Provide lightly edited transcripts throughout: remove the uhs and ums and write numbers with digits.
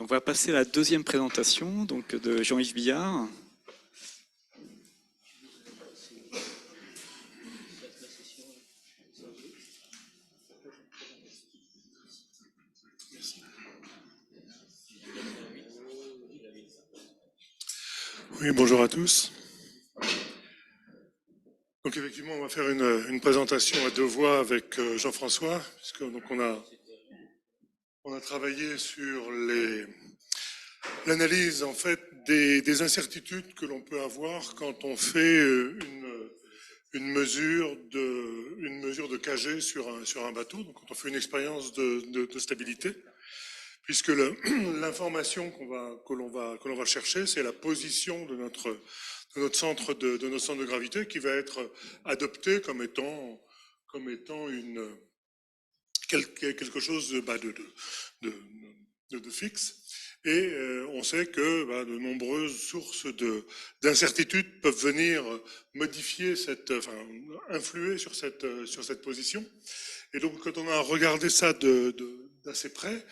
On va passer à la deuxième présentation donc, de Jean-Yves Billard. Oui, bonjour à tous. Donc effectivement, on va faire une présentation à deux voix avec Jean-François, puisque donc on a travaillé sur l'analyse en fait des incertitudes que l'on peut avoir quand on fait une mesure de KG sur un bateau, donc quand on fait une expérience de stabilité, puisque l'information que l'on va chercher, c'est la position de notre centre de gravité qui va être adopté comme étant quelque chose de fixe. Et on sait que de nombreuses sources d'incertitudes peuvent venir modifier influer sur cette position. Et donc, quand on a regardé ça d'assez près,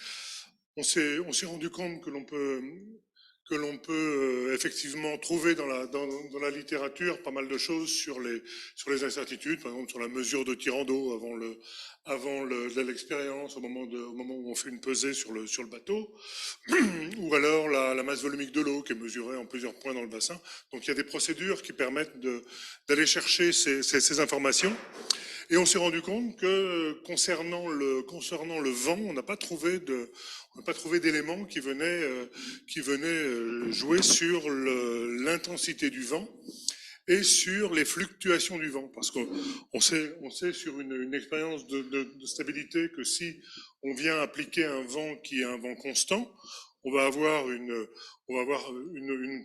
on s'est rendu compte que l'on peut effectivement trouver dans la littérature pas mal de choses sur les incertitudes, par exemple sur la mesure de tirant d'eau avant l'expérience, au moment où on fait une pesée sur le bateau, ou alors la masse volumique de l'eau qui est mesurée en plusieurs points dans le bassin. Donc il y a des procédures qui permettent d'aller chercher ces informations. Et on s'est rendu compte que concernant le vent, on n'a pas trouvé d'éléments qui venaient jouer sur l'intensité du vent et sur les fluctuations du vent. Parce qu'on sait sur une expérience de stabilité que si on vient appliquer un vent qui est un vent constant, on va avoir une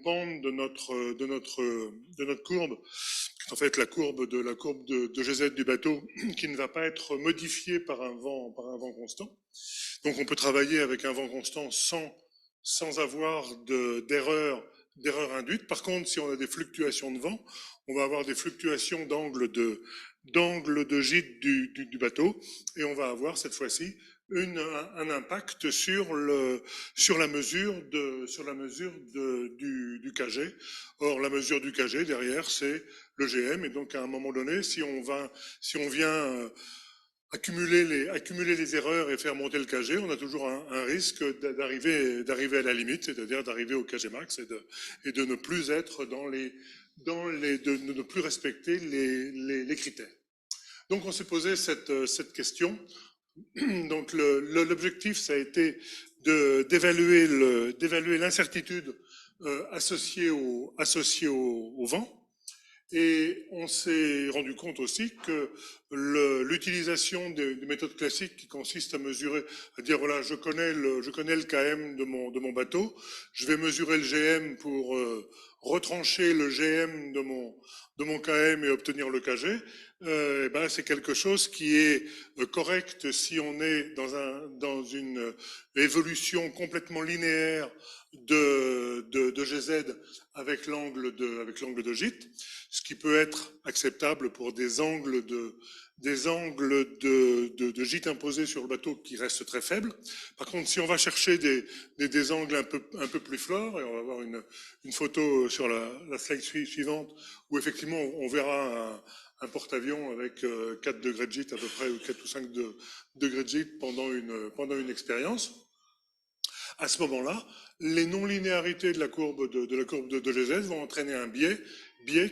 pente de notre courbe, en fait la courbe de GZ du bateau, qui ne va pas être modifiée par un vent constant. Donc on peut travailler avec un vent constant sans avoir d'erreur induite. Par contre, si on a des fluctuations de vent, on va avoir des fluctuations d'angle de gîte du bateau, et on va avoir cette fois-ci un impact sur la mesure du KG. Or, la mesure du KG derrière, c'est le GM, et donc à un moment donné, si on vient accumuler les erreurs et faire monter le KG, on a toujours un risque d'arriver à la limite, c'est-à-dire d'arriver au KG max et de ne plus être de ne plus respecter les critères. Donc on s'est posé cette question. Donc l'objectif, ça a été d'évaluer l'incertitude associée au vent. Et on s'est rendu compte aussi que l'utilisation des méthodes classiques qui consistent à mesurer, à dire voilà, je connais le KM de mon bateau, je vais mesurer le GM pour retrancher le GM de mon KM et obtenir le KG, c'est quelque chose qui est correct si on est dans une évolution complètement linéaire de GZ avec l'angle de gîte, ce qui peut être acceptable pour des angles de gîte imposés sur le bateau qui restent très faibles. Par contre, si on va chercher des angles un peu plus forts, et on va avoir une photo sur la slide suivante, où effectivement on verra un porte-avions avec 4 degrés de gîte à peu près, ou 4 ou 5 degrés de gîte pendant une expérience. À ce moment-là, les non-linéarités de la courbe de GZ vont entraîner un biais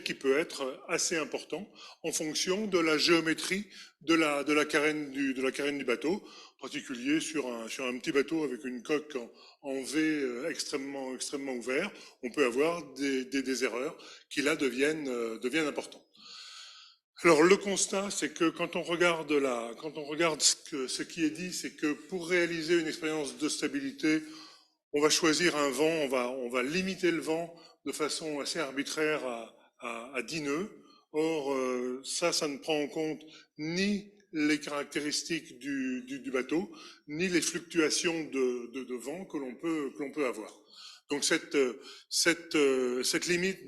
qui peut être assez important en fonction de la géométrie de la carène du bateau, en particulier sur un petit bateau avec une coque en V extrêmement ouvert, on peut avoir des erreurs qui là deviennent importantes. Alors le constat, c'est que quand on regarde ce qui est dit, c'est que pour réaliser une expérience de stabilité, on va choisir un vent, on va limiter le vent de façon assez arbitraire à 10 nœuds. Or, ça ne prend en compte ni les caractéristiques du bateau, ni les fluctuations de vent que l'on peut avoir. Donc cette limite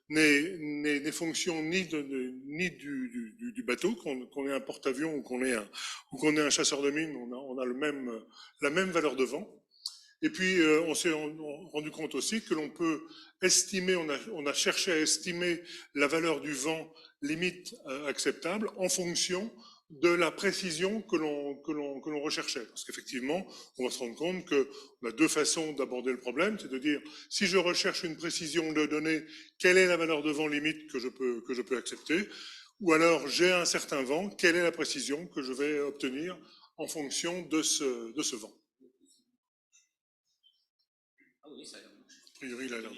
n'est fonction ni du bateau, qu'on ait un porte-avions ou qu'on ait un chasseur de mine, on a la même valeur de vent. Et puis, on s'est rendu compte aussi que l'on peut estimer, on a cherché à estimer la valeur du vent limite acceptable en fonction de la précision que l'on recherchait. Parce qu'effectivement, on va se rendre compte qu'on a deux façons d'aborder le problème, c'est de dire, si je recherche une précision de données, quelle est la valeur de vent limite que je peux accepter? Ou alors, j'ai un certain vent, quelle est la précision que je vais obtenir en fonction de ce vent? A priori, il a l'air.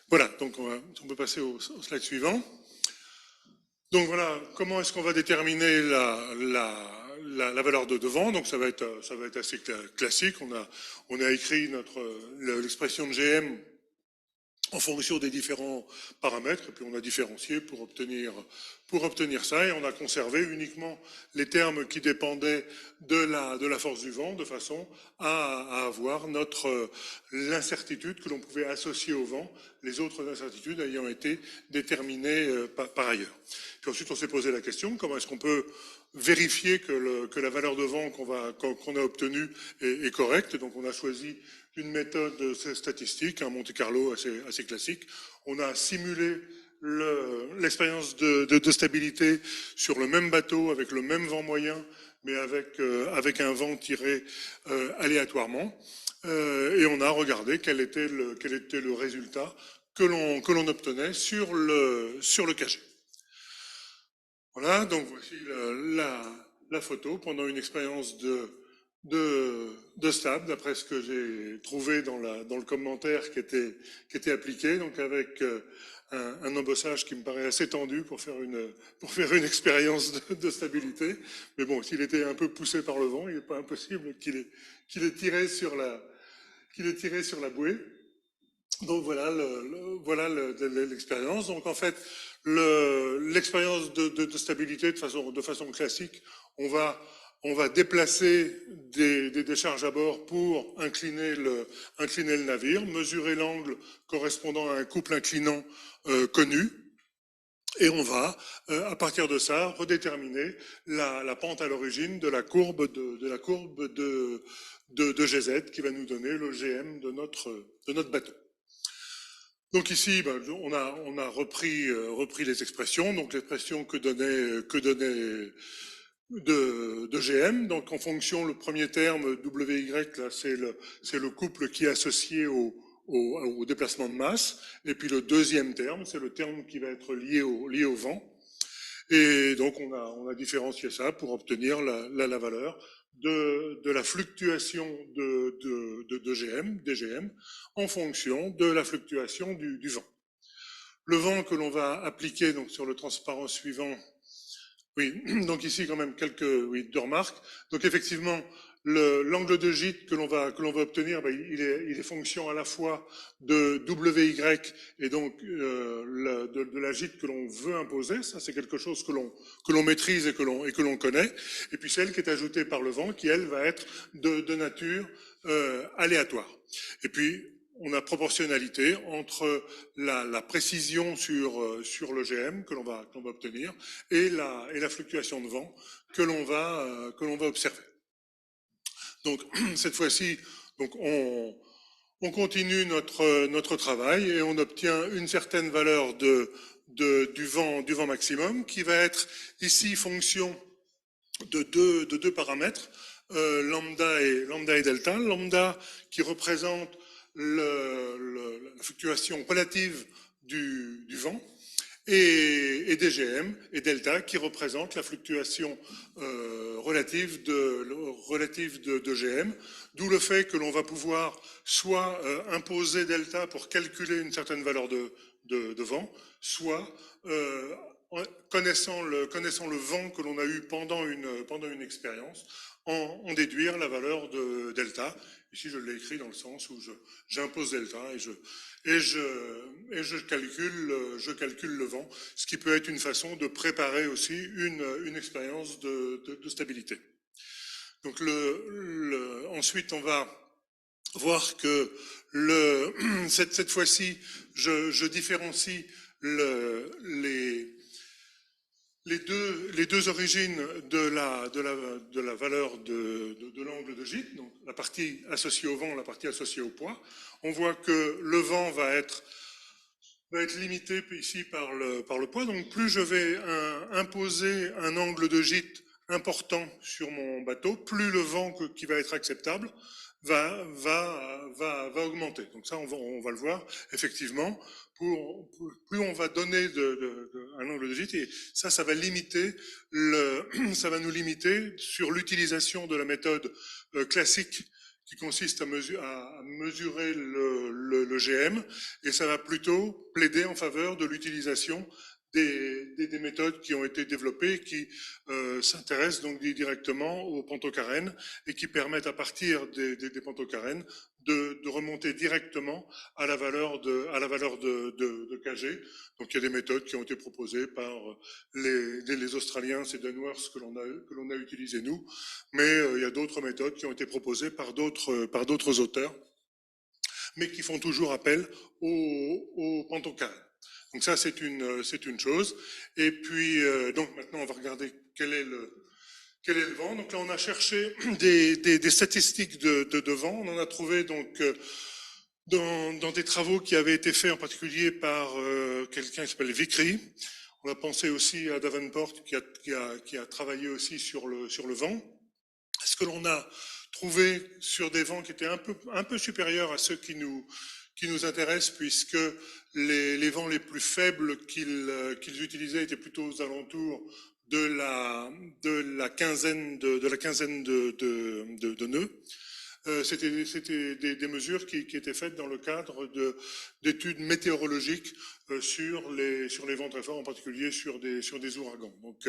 Voilà, donc on peut passer au slide suivant. Donc voilà, comment est-ce qu'on va déterminer la valeur de vent? Donc ça va être assez classique. On a écrit l'expression de GM en fonction des différents paramètres, et puis on a différencié pour obtenir ça, et on a conservé uniquement les termes qui dépendaient de la force du vent, de façon à avoir l'incertitude que l'on pouvait associer au vent, les autres incertitudes ayant été déterminées par ailleurs. Puis ensuite, on s'est posé la question, comment est-ce qu'on peut vérifier que la valeur de vent qu'on a obtenue est correcte? Donc on a choisi une méthode statistique, un Monte Carlo assez classique. On a simulé l'expérience de stabilité sur le même bateau, avec le même vent moyen, mais avec un vent tiré aléatoirement. Et on a regardé quel était le résultat que l'on obtenait sur le KG. Voilà, donc voici la photo pendant une expérience de stable, d'après ce que j'ai trouvé dans le commentaire qui était appliqué, donc avec un embossage qui me paraît assez tendu pour faire une expérience de stabilité. Mais bon, s'il était un peu poussé par le vent, il n'est pas impossible qu'il ait tiré sur la bouée. Donc voilà l'expérience. Donc en fait, l'expérience de stabilité de façon classique, on va déplacer des charges à bord pour incliner le navire, mesurer l'angle correspondant à un couple inclinant connu, et on va, à partir de ça, redéterminer la pente à l'origine de la courbe de GZ qui va nous donner le GM de notre bateau. Donc ici, on a repris les expressions, donc l'expression que donnait de GM. Donc en fonction, le premier terme WY, là, c'est le couple qui est associé au déplacement de masse. Et puis le deuxième terme, c'est le terme qui va être lié au vent. Et donc on a différencié ça pour obtenir la valeur de la fluctuation de GM, DGM, en fonction de la fluctuation du vent. Le vent que l'on va appliquer donc sur le transparent suivant, oui, donc ici quand même deux remarques. Donc effectivement, l'angle de gîte que l'on va obtenir, il est fonction à la fois de WY et donc de la gîte que l'on veut imposer. Ça, c'est quelque chose que l'on maîtrise et que l'on connaît. Et puis celle qui est ajoutée par le vent, qui elle va être de nature aléatoire. Et puis on a proportionnalité entre la précision sur le GM que l'on va obtenir et la fluctuation de vent que l'on va observer. Donc cette fois-ci, donc on continue notre travail et on obtient une certaine valeur du vent maximum qui va être ici fonction de deux paramètres, lambda et delta. Lambda qui représente la fluctuation relative du vent, et DGM et delta qui représente la fluctuation relative de GM, d'où le fait que l'on va pouvoir soit imposer delta pour calculer une certaine valeur de vent, soit connaissant le vent que l'on a eu pendant une expérience, en déduire la valeur de delta. Ici, je l'ai écrit dans le sens où j'impose delta et je calcule le vent, ce qui peut être une façon de préparer aussi une expérience de stabilité. Donc ensuite, on va voir que cette fois-ci, je différencie les deux origines de la valeur de l'angle de gîte, donc la partie associée au vent, la partie associée au poids. On voit que le vent va être limité ici par le poids. Donc plus je vais imposer un angle de gîte important sur mon bateau, plus le vent qui va être acceptable va augmenter. Donc ça, on va le voir effectivement. Plus on va donner un angle de gîte, et ça va limiter ça va nous limiter sur l'utilisation de la méthode classique qui consiste à mesurer le GM, et ça va plutôt plaider en faveur de l'utilisation des méthodes qui ont été développées, qui s'intéressent donc directement aux pantocarènes et qui permettent à partir des pantocarènes de remonter directement à la valeur de KG. Donc il y a des méthodes qui ont été proposées par les Australiens, c'est Dunworth que l'on a utilisé nous, mais il y a d'autres méthodes qui ont été proposées par d'autres auteurs, mais qui font toujours appel au pantocarène. Donc ça, c'est une chose. Et puis, donc maintenant, on va regarder quel est le vent. Donc là, on a cherché des statistiques de vent. On en a trouvé donc dans des travaux qui avaient été faits en particulier par quelqu'un qui s'appelle Vickery. On a pensé aussi à Davenport qui a travaillé aussi sur le vent. Ce que l'on a trouvé sur des vents qui étaient un peu supérieurs à ceux qui nous intéressent, puisque les vents les plus faibles qu'ils utilisaient étaient plutôt aux alentours de la quinzaine de nœuds. C'était des mesures qui étaient faites dans le cadre d'études météorologiques sur les vents très forts, en particulier sur des ouragans. Donc,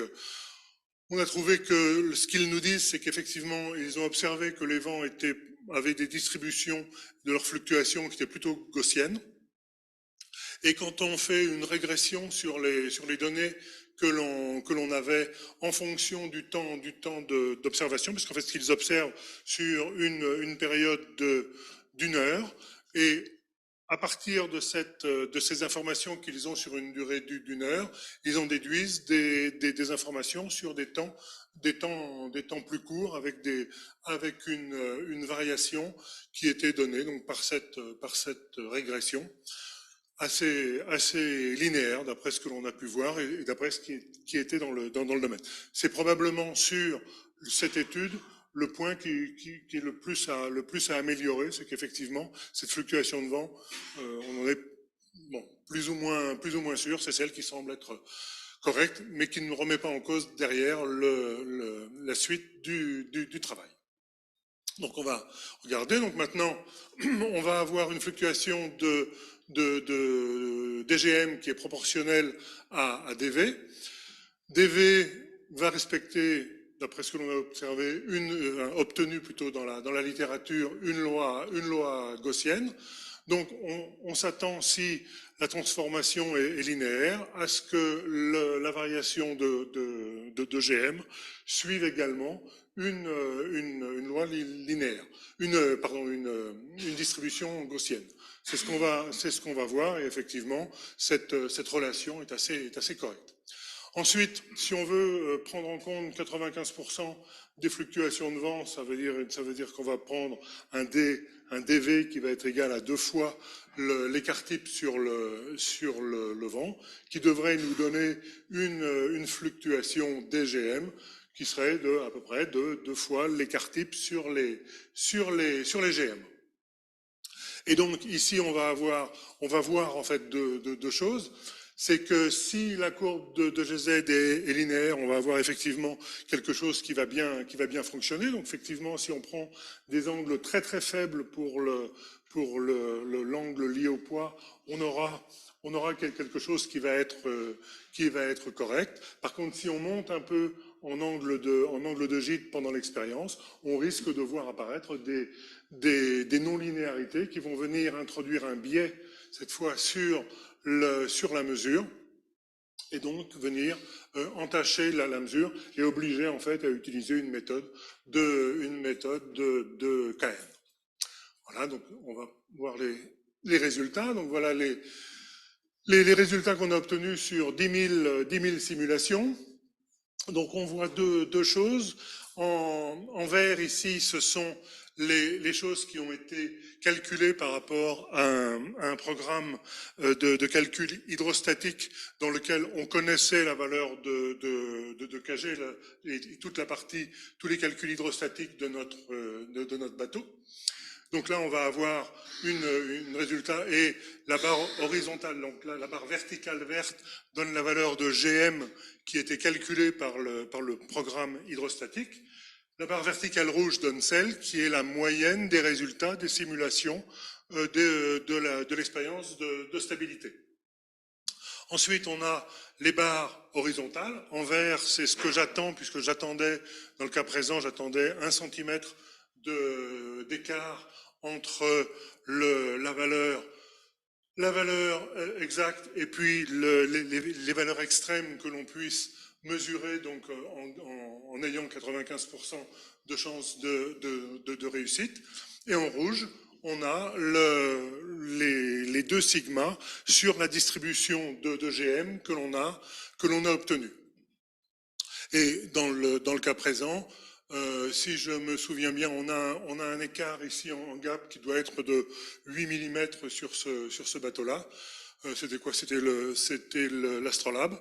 on a trouvé que ce qu'ils nous disent, c'est qu'effectivement, ils ont observé que les vents avaient des distributions de leurs fluctuations qui étaient plutôt gaussiennes. Et quand on fait une régression sur les données que l'on avait en fonction du temps d'observation, parce qu'en fait, ce qu'ils observent sur une période d'une heure, et à partir de ces informations qu'ils ont sur une durée d'une heure, ils en déduisent des informations sur des temps plus courts avec une variation qui était donnée donc par cette régression assez linéaire d'après ce que l'on a pu voir et d'après ce qui était dans le domaine. C'est probablement sur cette étude le point qui est le plus à améliorer, c'est qu'effectivement, cette fluctuation de vent, on en est plus ou moins sûr, c'est celle qui semble être correcte, mais qui ne remet pas en cause derrière la suite du travail. Donc on va regarder, donc maintenant, on va avoir une fluctuation de DGM qui est proportionnelle à DV. DV va respecter, d'après ce que l'on a obtenu plutôt dans la littérature, une loi gaussienne. Donc on s'attend, si la transformation est linéaire, à ce que la variation de GM suive également une loi linéaire, une distribution gaussienne. C'est ce qu'on va voir, et effectivement, cette relation est assez correcte. Ensuite, si on veut prendre en compte 95% des fluctuations de vent, ça veut dire qu'on va prendre un dV qui va être égal à 2 fois l'écart type sur le vent, qui devrait nous donner une fluctuation DGM qui serait à peu près de 2 fois l'écart type sur les GM. Et donc ici, on va voir en fait deux choses. C'est que si la courbe de GZ est linéaire, on va avoir effectivement quelque chose qui va bien fonctionner. Donc effectivement, si on prend des angles très très faibles pour l'angle lié au poids, on aura quelque chose qui va être correct. Par contre, si on monte un peu en angle de gîte pendant l'expérience, on risque de voir apparaître des non-linéarités qui vont venir introduire un biais, cette fois sur la mesure, et donc venir entacher la mesure et obliger en fait à utiliser une méthode de KN. Voilà, donc on va voir les résultats. Donc voilà les résultats qu'on a obtenus sur 10 000 simulations. Donc on voit deux choses. En vert ici, ce sont les choses qui ont été calculées par rapport à un programme de calcul hydrostatique dans lequel on connaissait la valeur de Kg et toute la partie, tous les calculs hydrostatiques de notre bateau. Donc là, on va avoir une résultat et la barre horizontale, donc là, la barre verticale verte donne la valeur de GM qui était calculée par le programme hydrostatique. La barre verticale rouge donne celle qui est la moyenne des résultats des simulations de l'expérience de stabilité. Ensuite, on a les barres horizontales. En vert, c'est ce que j'attends, puisque j'attendais, dans le cas présent, j'attendais 1 cm d'écart entre la valeur exacte et puis les valeurs extrêmes que l'on puisse mesurer donc en ayant 95% de chances de réussite. Et en rouge, on a les 2 sigma sur la distribution de GM que l'on a obtenue. Et dans le cas présent, si je me souviens bien, on a un écart ici en gap qui doit être de 8 mm sur ce bateau-là. C'était quoi? C'était l'Astrolabe.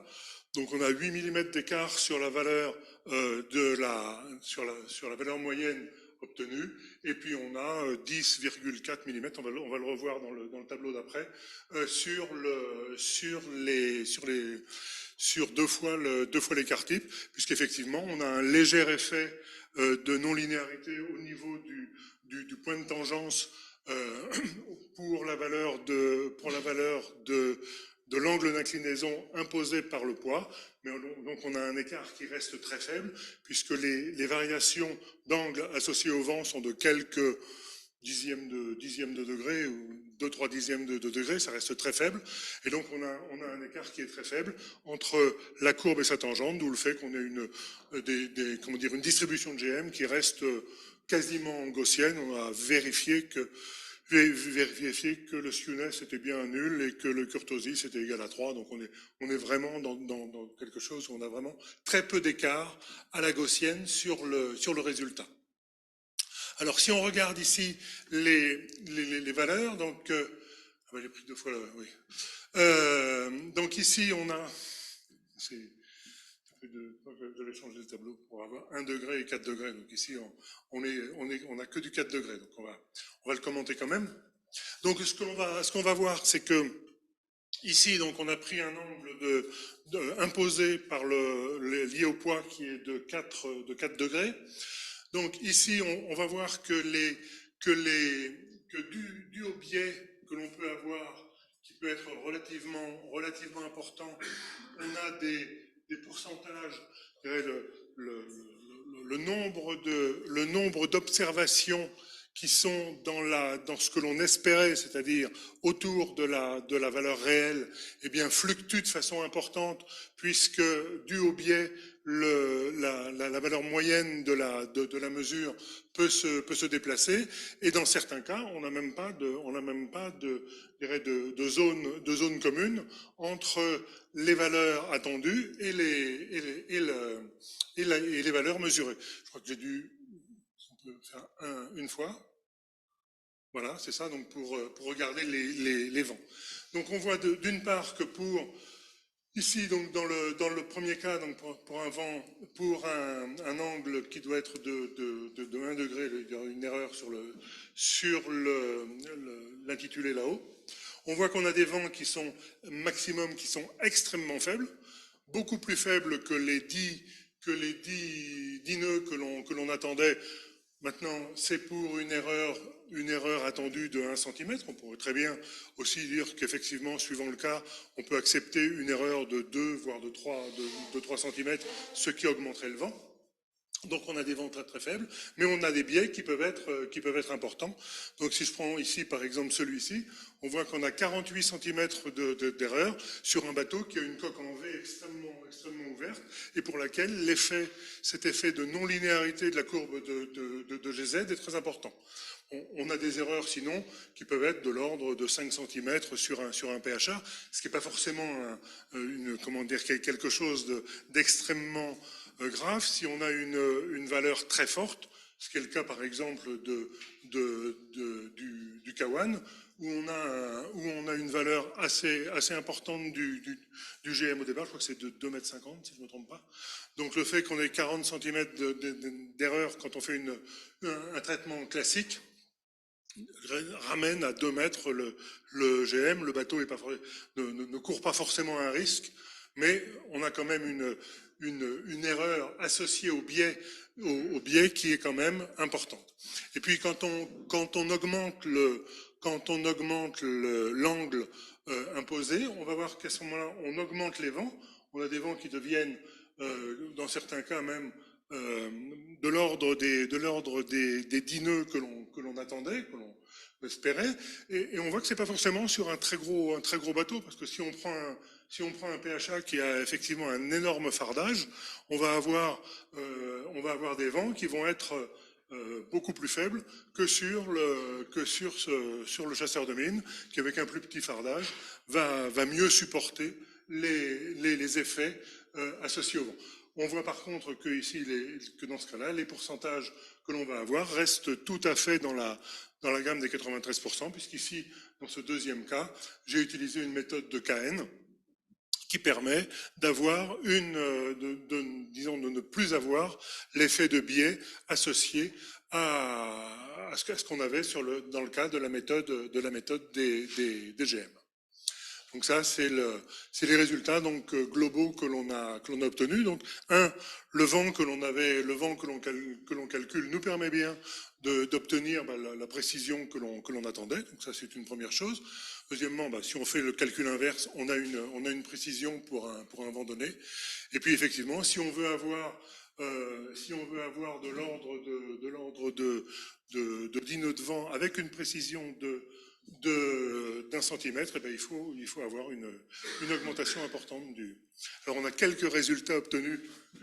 Donc on a 8 mm d'écart sur la valeur sur la valeur moyenne obtenue, et puis on a 10,4 mm, on va le revoir dans le tableau d'après, sur deux fois l'écart type, puisqu'effectivement on a un léger effet de non-linéarité au niveau du point de tangence pour la valeur de l'angle d'inclinaison imposé par le poids, mais donc on a un écart qui reste très faible, puisque les variations d'angle associées au vent sont de quelques dixièmes de degré, ou 2-3 dixièmes de degré, ça reste très faible, et donc on a un écart qui est très faible entre la courbe et sa tangente, d'où le fait qu'on ait une distribution de GM qui reste quasiment gaussienne. On a vérifié que le skewness était bien nul et que le kurtosis était égal à 3, donc on est vraiment dans quelque chose où on a vraiment très peu d'écart à la gaussienne sur le résultat. Alors, si on regarde ici les valeurs, donc, j'ai pris 2 fois là, oui. Donc ici, on a, je vais changer le tableau pour avoir 1 degré et 4 degrés. Donc ici, on a que du 4 degrés. Donc on va le commenter quand même. Donc ce qu'on va voir, c'est que ici, donc on a pris un angle imposé par lié au poids qui est de 4 degrés. Donc ici, on va voir que dû au biais que l'on peut avoir, qui peut être relativement important, on a des pourcentages, le nombre d'observations qui sont dans ce que l'on espérait, c'est-à-dire autour de la valeur réelle, eh bien, fluctue de façon importante, puisque dû au biais, la valeur moyenne de la mesure peut se déplacer, et dans certains cas, on n'a même pas de zone commune entre les valeurs attendues et les valeurs mesurées. Je crois que j'ai dû faire une fois. Voilà, c'est ça, donc pour regarder les vents. Donc on voit d'une part que ici, donc dans le premier cas, donc pour un vent, pour un angle qui doit être de 1 degré, il y a une erreur sur l'intitulé là-haut. On voit qu'on a des vents qui sont maximum, qui sont extrêmement faibles, beaucoup plus faibles que les 10 nœuds que l'on attendait. Maintenant, c'est pour une erreur attendue de 1 cm. On pourrait très bien aussi dire qu'effectivement, suivant le cas, on peut accepter une erreur de 2, voire de 3 cm, ce qui augmenterait le vent. Donc on a des vents très très faibles, mais on a des biais qui peuvent être importants. Donc si je prends ici par exemple celui-ci, on voit qu'on a 48 cm d'erreur sur un bateau qui a une coque en V extrêmement ouverte et pour laquelle cet effet de non-linéarité de la courbe de GZ est très important. On a des erreurs sinon qui peuvent être de l'ordre de 5 cm sur un PHA, ce qui n'est pas forcément quelque chose d'extrêmement grave. Si on a une valeur très forte, ce qui est le cas par exemple du Kawan, où on a une valeur assez importante du GM au départ, je crois que c'est de 2,50 m si je ne me trompe pas. Donc le fait qu'on ait 40 cm d'erreur quand on fait un traitement classique ramène à 2 mètres le GM. Le bateau ne court pas forcément un risque, mais on a quand même une erreur associée au biais qui est quand même importante. Et puis quand on augmente l'angle imposé, on va voir qu'à ce moment-là, on augmente les vents. On a des vents qui deviennent, dans certains cas même, de l'ordre des 10 nœuds que l'on attendait, que l'on espérait, et on voit que c'est pas forcément sur un très gros bateau, parce que si on prend un PHA qui a effectivement un énorme fardage, on va avoir des vents qui vont être beaucoup plus faibles que sur le chasseur de mine, qui avec un plus petit fardage va mieux supporter les effets associés au vent. On voit par contre que ici, que dans ce cas-là, les pourcentages que l'on va avoir restent tout à fait dans la gamme des 93%, puisqu'ici, dans ce deuxième cas, j'ai utilisé une méthode de KN qui permet d'avoir disons, de ne plus avoir l'effet de biais associé à ce qu'on avait dans le cas de la méthode des GM. Donc ça, c'est les résultats donc globaux que l'on a obtenus. Donc le vent que l'on calcule nous permet bien d'obtenir la précision que l'on attendait. Donc ça, c'est une première chose. Deuxièmement, si on fait le calcul inverse, on a une précision pour un vent donné. Et puis effectivement, si on veut avoir de l'ordre de 10 nœuds de vent avec une précision d'un centimètre, et bien il faut avoir une augmentation importante Alors on a quelques résultats obtenus. On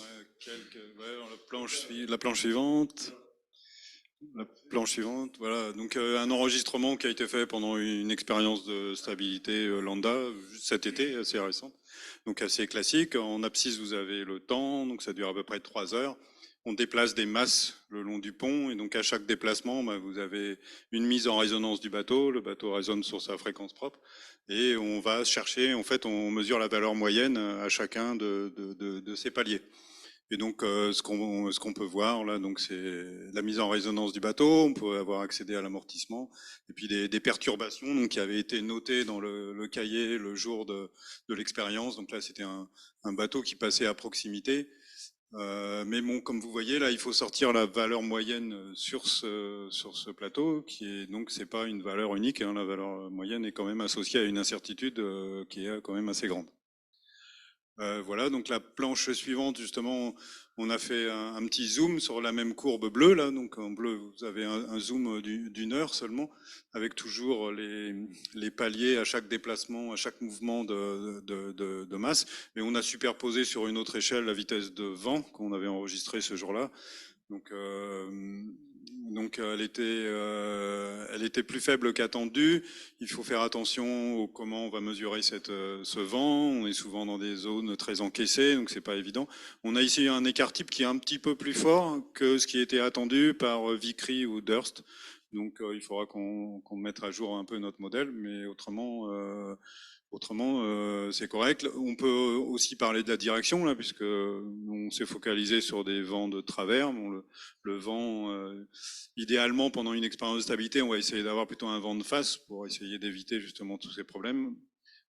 a la planche suivante. La planche suivante, voilà. Donc un enregistrement qui a été fait pendant une expérience de stabilité lambda cet été, assez récente. Donc assez classique. En abscisse, vous avez le temps, donc ça dure à peu près 3 heures. On déplace des masses le long du pont, et donc à chaque déplacement, vous avez une mise en résonance du bateau. Le bateau résonne sur sa fréquence propre, et on va chercher, en fait, on mesure la valeur moyenne à chacun de ces paliers. Et donc, ce qu'on peut voir là, donc c'est la mise en résonance du bateau. On peut avoir accédé à l'amortissement, et puis des perturbations donc qui avaient été notées dans le cahier le jour de l'expérience. Donc là, c'était un bateau qui passait à proximité. Mais bon, comme vous voyez là, il faut sortir la valeur moyenne sur ce plateau, qui est donc c'est pas une valeur unique. Hein, la valeur moyenne est quand même associée à une incertitude qui est quand même assez grande. Voilà, donc la planche suivante, justement, on a fait un petit zoom sur la même courbe bleue, là. Donc en bleu, vous avez un zoom d'une heure seulement, avec toujours les paliers à chaque déplacement, à chaque mouvement de masse. Mais on a superposé sur une autre échelle la vitesse de vent qu'on avait enregistrée ce jour-là. Donc elle était plus faible qu'attendue. Il faut faire attention au comment on va mesurer ce vent. On est souvent dans des zones très encaissées, donc c'est pas évident. On a ici un écart type qui est un petit peu plus fort que ce qui était attendu par Vickrey ou Durst. Donc il faudra qu'on mette à jour un peu notre modèle, mais autrement c'est correct. On peut aussi parler de la direction, là, puisque on s'est focalisé sur des vents de travers. Bon, le vent, idéalement, pendant une expérience de stabilité, on va essayer d'avoir plutôt un vent de face pour essayer d'éviter justement tous ces problèmes.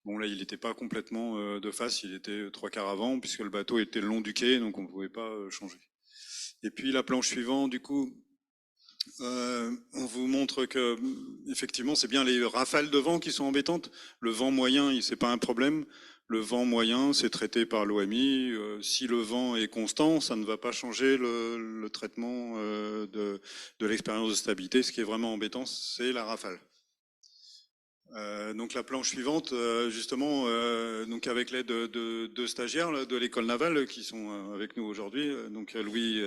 Bon, là, il n'était pas complètement de face, il était 3/4 avant, puisque le bateau était le long du quai, donc on ne pouvait pas changer. Et puis la planche suivante, du coup, on vous montre que effectivement c'est bien les rafales de vent qui sont embêtantes. Le vent moyen, c'est pas un problème. Le vent moyen, c'est traité par l'OMI. Si le vent est constant, ça ne va pas changer le traitement de l'expérience de stabilité. Ce qui est vraiment embêtant, c'est la rafale. Donc la planche suivante, justement, donc avec l'aide de deux stagiaires là, de l'école navale qui sont avec nous aujourd'hui. Donc Louis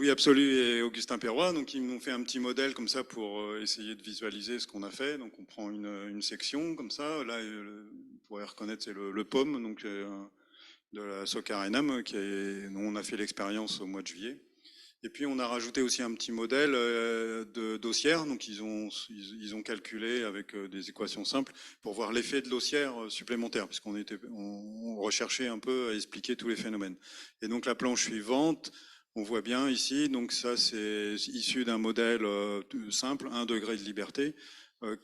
Louis Absolu et Augustin Perrois, donc ils m'ont fait un petit modèle comme ça pour essayer de visualiser ce qu'on a fait. Donc on prend une section comme ça, là vous pourrez reconnaître c'est le POM, donc de la Socarenam, dont on a fait l'expérience au mois de juillet. Et puis on a rajouté aussi un petit modèle d'ossière, donc ils ont calculé avec des équations simples pour voir l'effet de l'ossière supplémentaire, puisqu'on recherchait un peu à expliquer tous les phénomènes. Et donc la planche suivante, on voit bien ici, donc ça c'est issu d'un modèle simple, 1 degré de liberté,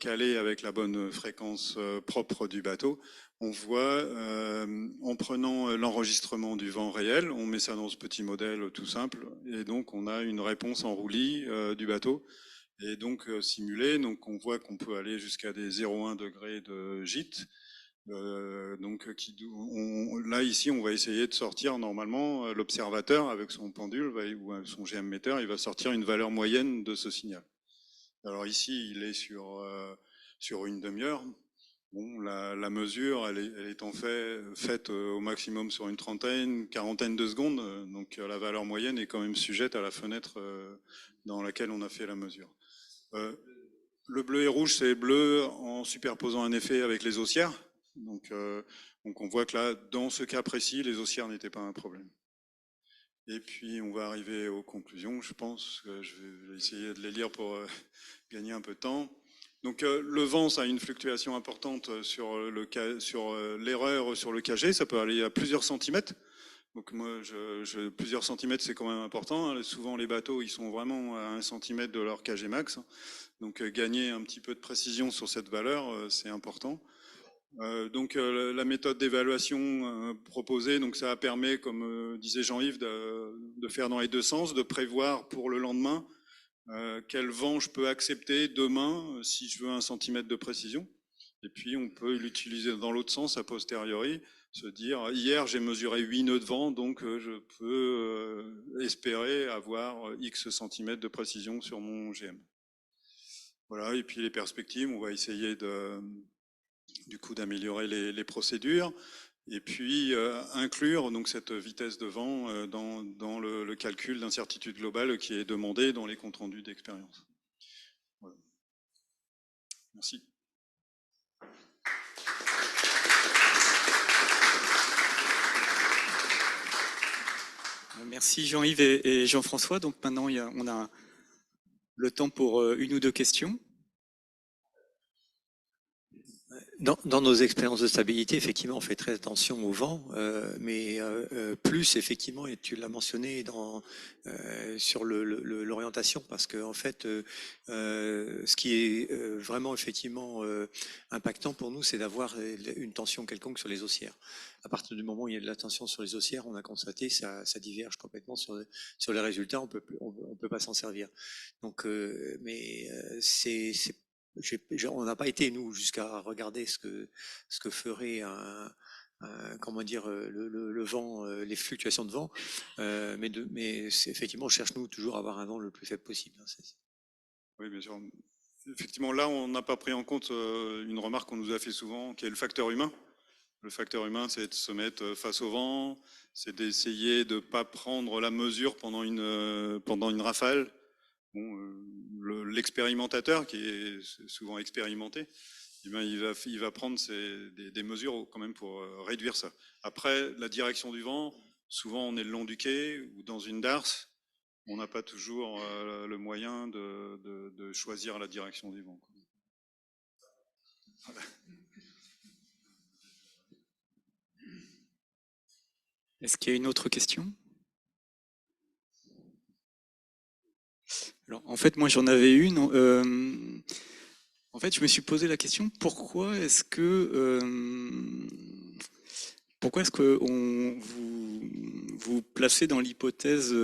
calé avec la bonne fréquence propre du bateau. On voit, en prenant l'enregistrement du vent réel, on met ça dans ce petit modèle tout simple, et donc on a une réponse en roulis du bateau, et donc simulée, donc on voit qu'on peut aller jusqu'à des 0,1 degrés de gîte. Là ici, on va essayer de sortir normalement l'observateur avec son pendule ou son GM-meter, il va sortir une valeur moyenne de ce signal. Alors ici, il est sur une demi-heure. Bon, la mesure, elle est en fait faite au maximum sur une trentaine, quarantaine de secondes. Donc la valeur moyenne est quand même sujette à la fenêtre dans laquelle on a fait la mesure. Le bleu et rouge, c'est bleu en superposant un effet avec les ossières. Donc on voit que là, dans ce cas précis, les ossières n'étaient pas un problème. Et puis on va arriver aux conclusions, je pense. Je vais essayer de les lire pour gagner un peu de temps. Donc le vent, ça a une fluctuation importante sur l'erreur sur le KG, ça peut aller à plusieurs centimètres. Donc moi, plusieurs centimètres, c'est quand même important. Hein. Souvent, les bateaux, ils sont vraiment à 1 centimètre de leur KG max. Donc gagner un petit peu de précision sur cette valeur, c'est important. Donc la méthode d'évaluation proposée, donc ça permet, comme disait Jean-Yves, de faire dans les deux sens, de prévoir pour le lendemain quel vent je peux accepter demain si je veux 1 centimètre de précision. Et puis on peut l'utiliser dans l'autre sens a posteriori, se dire hier j'ai mesuré 8 nœuds de vent, donc je peux espérer avoir X centimètres de précision sur mon GM. Voilà, et puis les perspectives, on va essayer du coup d'améliorer les procédures et puis inclure donc cette vitesse de vent dans le calcul d'incertitude globale qui est demandé dans les comptes rendus d'expérience. Voilà. Merci. Merci Jean-Yves et Jean-François. Donc maintenant, on a le temps pour 1 ou 2 questions. Dans nos expériences de stabilité, effectivement, on fait très attention au vent, mais plus effectivement, et tu l'as mentionné sur l'orientation, parce que en fait, ce qui est vraiment effectivement impactant pour nous, c'est d'avoir une tension quelconque sur les ossières. À partir du moment où il y a de la tension sur les ossières, on a constaté ça diverge complètement sur les résultats. On peut pas s'en servir. Donc, on n'a pas été nous jusqu'à regarder ce que ferait comment dire le vent, les fluctuations de vent, mais c'est effectivement on cherche nous toujours à avoir un vent le plus faible possible. Oui, bien sûr. Effectivement, là, on n'a pas pris en compte une remarque qu'on nous a fait souvent, qui est le facteur humain. Le facteur humain, c'est de se mettre face au vent, c'est d'essayer de ne pas prendre la mesure pendant une rafale. Bon, l'expérimentateur, qui est souvent expérimenté, eh bien, il va prendre des mesures quand même pour réduire ça. Après, la direction du vent, souvent on est le long du quai ou dans une darse, on n'a pas toujours le moyen de choisir la direction du vent. Voilà. Est-ce qu'il y a une autre question ? Alors, en fait, moi, j'en avais une. En fait, je me suis posé la question, pourquoi est-ce que vous placez dans l'hypothèse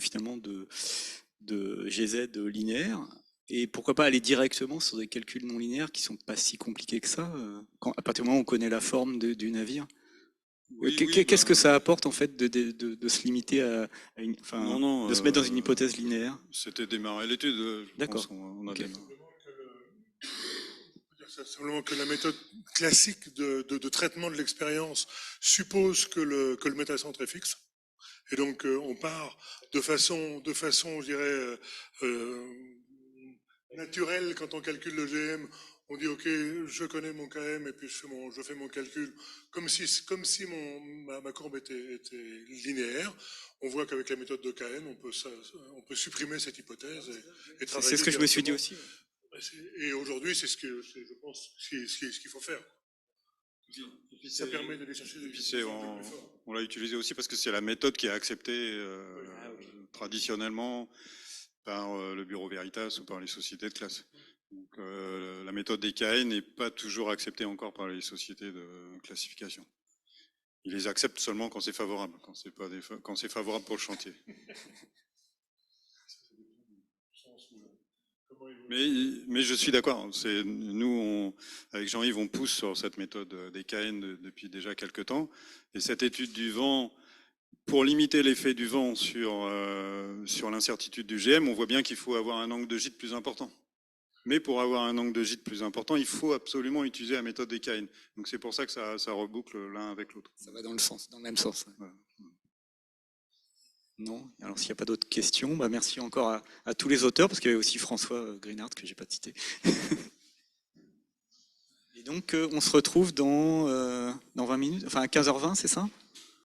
finalement de GZ linéaire, et pourquoi pas aller directement sur des calculs non linéaires qui sont pas si compliqués que ça, à partir du moment où on connaît la forme du navire. Oui, Qu'est-ce que ça apporte en fait de se limiter à de se mettre dans une hypothèse linéaire? C'était démarrer l'étude. D'accord. Okay. Simplement que la méthode classique de traitement de l'expérience suppose que le métacentre est fixe. Et donc, on part de façon, je dirais, naturelle quand on calcule le GM. On dit, OK, je connais mon KM et puis je fais mon calcul comme si ma courbe était linéaire. On voit qu'avec la méthode de KM, on peut supprimer cette hypothèse et travailler. C'est ce que je me suis dit aussi. Et aujourd'hui, c'est je pense, ce qu'il faut faire. Ça permet d'aller chercher des puis on l'a utilisé aussi parce que c'est la méthode qui est acceptée traditionnellement par le Bureau Veritas ou par les sociétés de classe. Donc, la méthode des KN n'est pas toujours acceptée encore par les sociétés de classification. Ils les acceptent seulement quand c'est favorable, quand c'est favorable pour le chantier. Mais je suis d'accord. Nous, avec Jean-Yves, on pousse sur cette méthode des KN depuis déjà quelques temps. Et cette étude du vent, pour limiter l'effet du vent sur l'incertitude du GM, on voit bien qu'il faut avoir un angle de gîte plus important. Mais pour avoir un angle de gîte plus important, il faut absolument utiliser la méthode des KN. Donc c'est pour ça que ça reboucle l'un avec l'autre. Ça va dans le même sens. Voilà. Non. Alors s'il n'y a pas d'autres questions, merci encore à tous les auteurs, parce qu'il y avait aussi François Greenhardt que j'ai pas cité. Et donc on se retrouve dans 20 minutes, enfin à 15h20, c'est ça ?